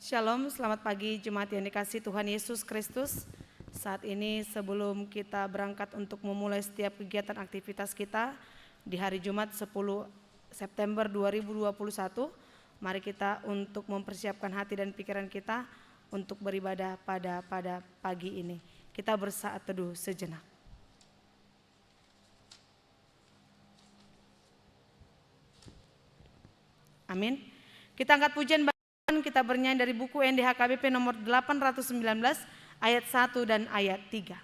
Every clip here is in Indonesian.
Shalom, selamat pagi jemaat yang dikasihi Tuhan Yesus Kristus. Saat ini sebelum kita berangkat untuk memulai setiap kegiatan aktivitas kita di hari Jumat 10 September 2021, mari kita untuk mempersiapkan hati dan pikiran kita untuk beribadah pada pagi ini. Kita bersaat teduh sejenak. Amin. Kita angkat pujian, kita bernyanyi dari buku NDHKBP nomor 819 ayat 1 dan ayat 3.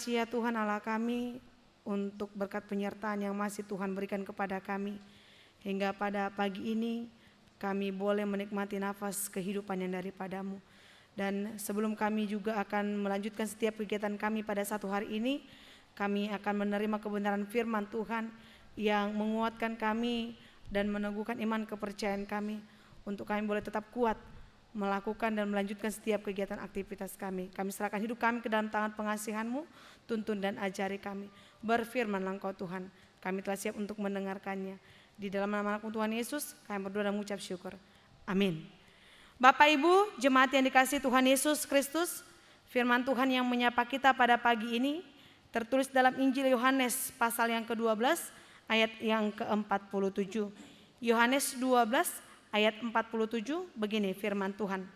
Ya Tuhan Allah kami, untuk berkat penyertaan yang masih Tuhan berikan kepada kami, hingga pada pagi ini kami boleh menikmati nafas kehidupan yang daripadamu. Dan sebelum kami juga akan melanjutkan setiap kegiatan kami pada satu hari ini, kami akan menerima kebenaran firman Tuhan yang menguatkan kami dan meneguhkan iman kepercayaan kami, untuk kami boleh tetap kuat melakukan dan melanjutkan setiap kegiatan aktivitas kami. Kami serahkan hidup kami ke dalam tangan pengasihan-Mu, tuntun dan ajari kami. Berfirmanlah Engkau Tuhan, kami telah siap untuk mendengarkannya. Di dalam nama Anak Tuhan Yesus, kami berdoa dan mengucap syukur. Amin. Bapak Ibu, jemaat yang dikasihi Tuhan Yesus Kristus, firman Tuhan yang menyapa kita pada pagi ini tertulis dalam Injil Yohanes pasal yang ke-12 ayat yang ke-47. Yohanes 12 ayat 47, begini firman Tuhan.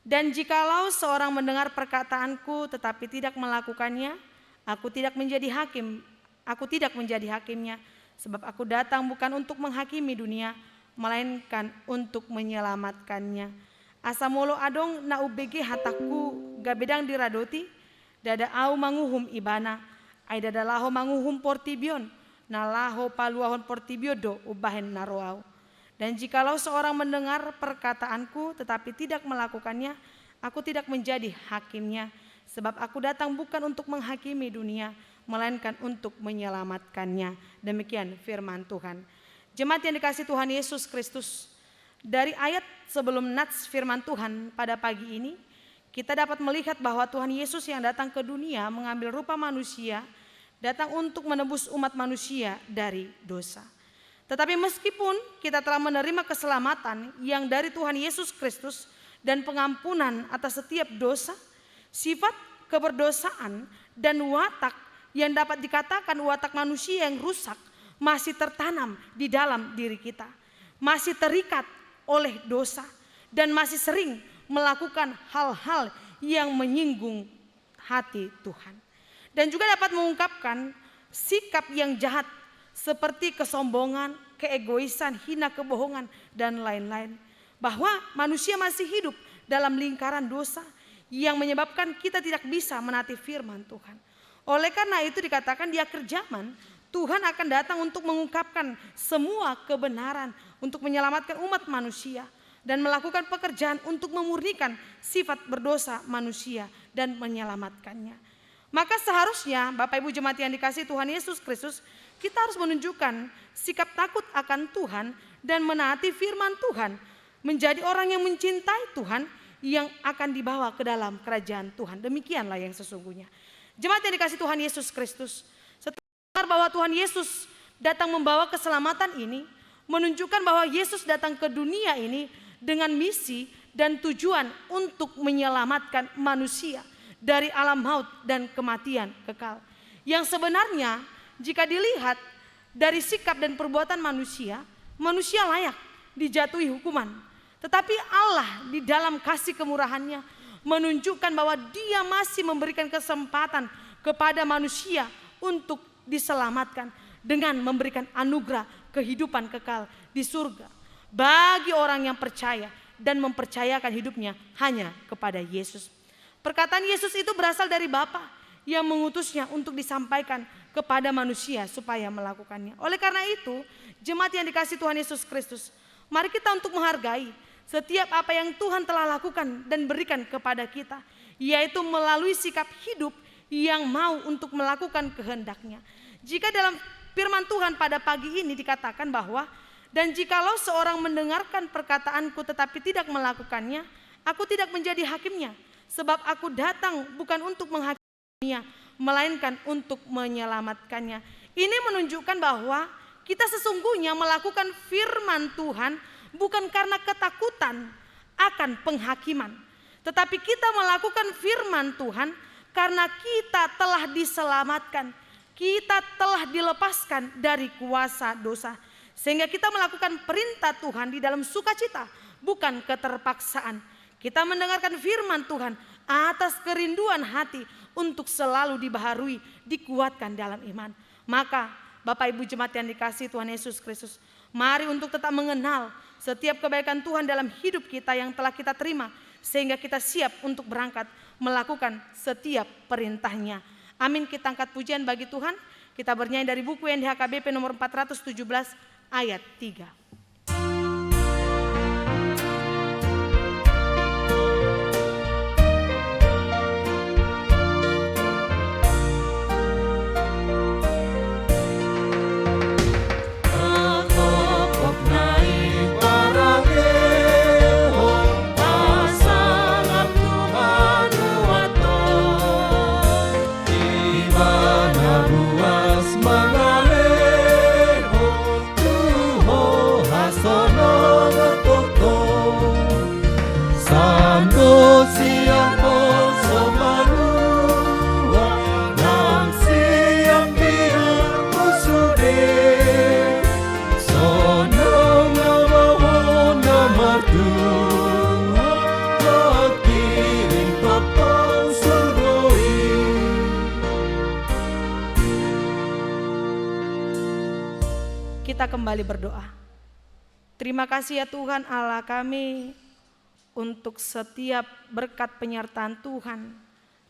Dan jikalau seorang mendengar perkataanku tetapi tidak melakukannya, aku tidak menjadi hakimnya, sebab aku datang bukan untuk menghakimi dunia, melainkan untuk menyelamatkannya. Asamolo adong na ubege hataku gabedang diradoti, dada au manguhum ibana, ay dada laho manguhum portibion, na laho paluahon portibiodo ubahen naroau. Dan jikalau seorang mendengar perkataanku tetapi tidak melakukannya, aku tidak menjadi hakimnya, sebab aku datang bukan untuk menghakimi dunia, melainkan untuk menyelamatkannya. Demikian firman Tuhan. Jemaat yang dikasihi Tuhan Yesus Kristus, dari ayat sebelum nats firman Tuhan pada pagi ini, kita dapat melihat bahwa Tuhan Yesus yang datang ke dunia mengambil rupa manusia, datang untuk menebus umat manusia dari dosa. Tetapi meskipun kita telah menerima keselamatan yang dari Tuhan Yesus Kristus dan pengampunan atas setiap dosa, sifat keberdosaan dan watak yang dapat dikatakan watak manusia yang rusak masih tertanam di dalam diri kita, masih terikat oleh dosa dan masih sering melakukan hal-hal yang menyinggung hati Tuhan. Dan juga dapat mengungkapkan sikap yang jahat seperti kesombongan, keegoisan, hina, kebohongan, dan lain-lain. Bahwa manusia masih hidup dalam lingkaran dosa yang menyebabkan kita tidak bisa menaati firman Tuhan. Oleh karena itu dikatakan di akhir zaman Tuhan akan datang untuk mengungkapkan semua kebenaran, untuk menyelamatkan umat manusia dan melakukan pekerjaan untuk memurnikan sifat berdosa manusia dan menyelamatkannya. Maka seharusnya Bapak Ibu jemaat yang dikasihi Tuhan Yesus Kristus, kita harus menunjukkan sikap takut akan Tuhan dan menaati firman Tuhan, menjadi orang yang mencintai Tuhan, yang akan dibawa ke dalam kerajaan Tuhan. Demikianlah yang sesungguhnya. Jemaat yang dikasihi Tuhan Yesus Kristus, setelah bahwa Tuhan Yesus datang membawa keselamatan ini menunjukkan bahwa Yesus datang ke dunia ini dengan misi dan tujuan untuk menyelamatkan manusia dari alam maut dan kematian kekal. Yang sebenarnya jika dilihat dari sikap dan perbuatan manusia, manusia layak dijatuhi hukuman. Tetapi Allah di dalam kasih kemurahannya menunjukkan bahwa Dia masih memberikan kesempatan kepada manusia untuk diselamatkan dengan memberikan anugerah kehidupan kekal di surga bagi orang yang percaya dan mempercayakan hidupnya hanya kepada Yesus. Perkataan Yesus itu berasal dari Bapa yang mengutusnya untuk disampaikan kepada manusia supaya melakukannya. Oleh karena itu, jemaat yang dikasihi Tuhan Yesus Kristus, mari kita untuk menghargai setiap apa yang Tuhan telah lakukan dan berikan kepada kita, yaitu melalui sikap hidup yang mau untuk melakukan kehendak-Nya. Jika dalam firman Tuhan pada pagi ini dikatakan bahwa, dan jikalau seorang mendengarkan perkataanku tetapi tidak melakukannya, aku tidak menjadi hakimnya, sebab aku datang bukan untuk menghakiminya, melainkan untuk menyelamatkannya. Ini menunjukkan bahwa kita sesungguhnya melakukan firman Tuhan bukan karena ketakutan akan penghakiman, tetapi kita melakukan firman Tuhan karena kita telah diselamatkan, kita telah dilepaskan dari kuasa dosa, sehingga kita melakukan perintah Tuhan di dalam sukacita, bukan keterpaksaan. Kita mendengarkan firman Tuhan atas kerinduan hati untuk selalu dibaharui, dikuatkan dalam iman. Maka Bapak Ibu jemaat yang dikasihi Tuhan Yesus Kristus, mari untuk tetap mengenal setiap kebaikan Tuhan dalam hidup kita yang telah kita terima, sehingga kita siap untuk berangkat melakukan setiap perintah-Nya. Amin. Kita angkat pujian bagi Tuhan. Kita bernyanyi dari buku NDHKBP nomor 417 ayat 3. Kita kembali berdoa. Terima kasih ya Tuhan Allah kami untuk setiap berkat penyertaan Tuhan,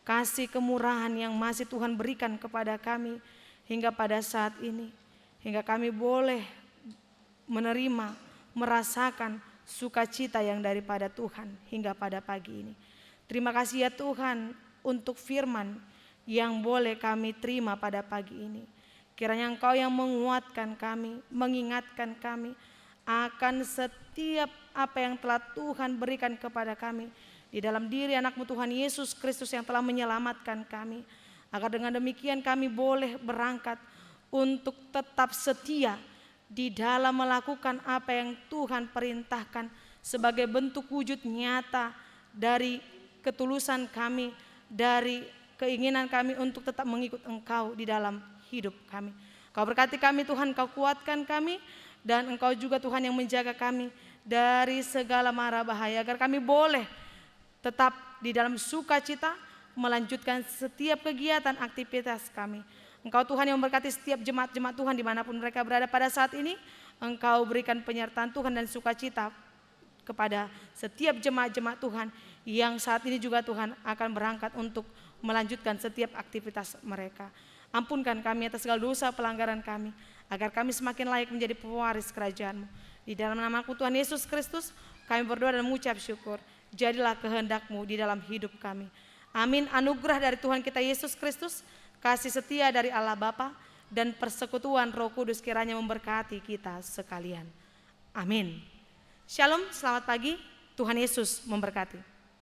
kasih kemurahan yang masih Tuhan berikan kepada kami hingga pada saat ini, hingga kami boleh menerima, merasakan sukacita yang daripada Tuhan hingga pada pagi ini. Terima kasih ya Tuhan untuk firman yang boleh kami terima pada pagi ini. Kiranya Engkau yang menguatkan kami, mengingatkan kami akan setiap apa yang telah Tuhan berikan kepada kami di dalam diri anak-Mu Tuhan Yesus Kristus yang telah menyelamatkan kami. Agar dengan demikian kami boleh berangkat untuk tetap setia di dalam melakukan apa yang Tuhan perintahkan sebagai bentuk wujud nyata dari ketulusan kami, dari keinginan kami untuk tetap mengikut Engkau di dalam hidup kami. Kau berkati kami Tuhan, Kau kuatkan kami, dan Engkau juga Tuhan yang menjaga kami dari segala mara bahaya, agar kami boleh tetap di dalam sukacita melanjutkan setiap kegiatan aktivitas kami. Engkau Tuhan yang memberkati setiap jemaat-jemaat Tuhan dimanapun mereka berada pada saat ini. Engkau berikan penyertaan Tuhan dan sukacita kepada setiap jemaat-jemaat Tuhan yang saat ini juga Tuhan akan berangkat untuk melanjutkan setiap aktivitas mereka. Ampunkan kami atas segala dosa pelanggaran kami, agar kami semakin layak menjadi pewaris kerajaan-Mu. Di dalam nama-Ku Tuhan Yesus Kristus kami berdoa dan mengucap syukur. Jadilah kehendak-Mu di dalam hidup kami. Amin. Anugerah dari Tuhan kita Yesus Kristus, kasih setia dari Allah Bapa, dan persekutuan Roh Kudus kiranya memberkati kita sekalian. Amin. Shalom, selamat pagi. Tuhan Yesus memberkati.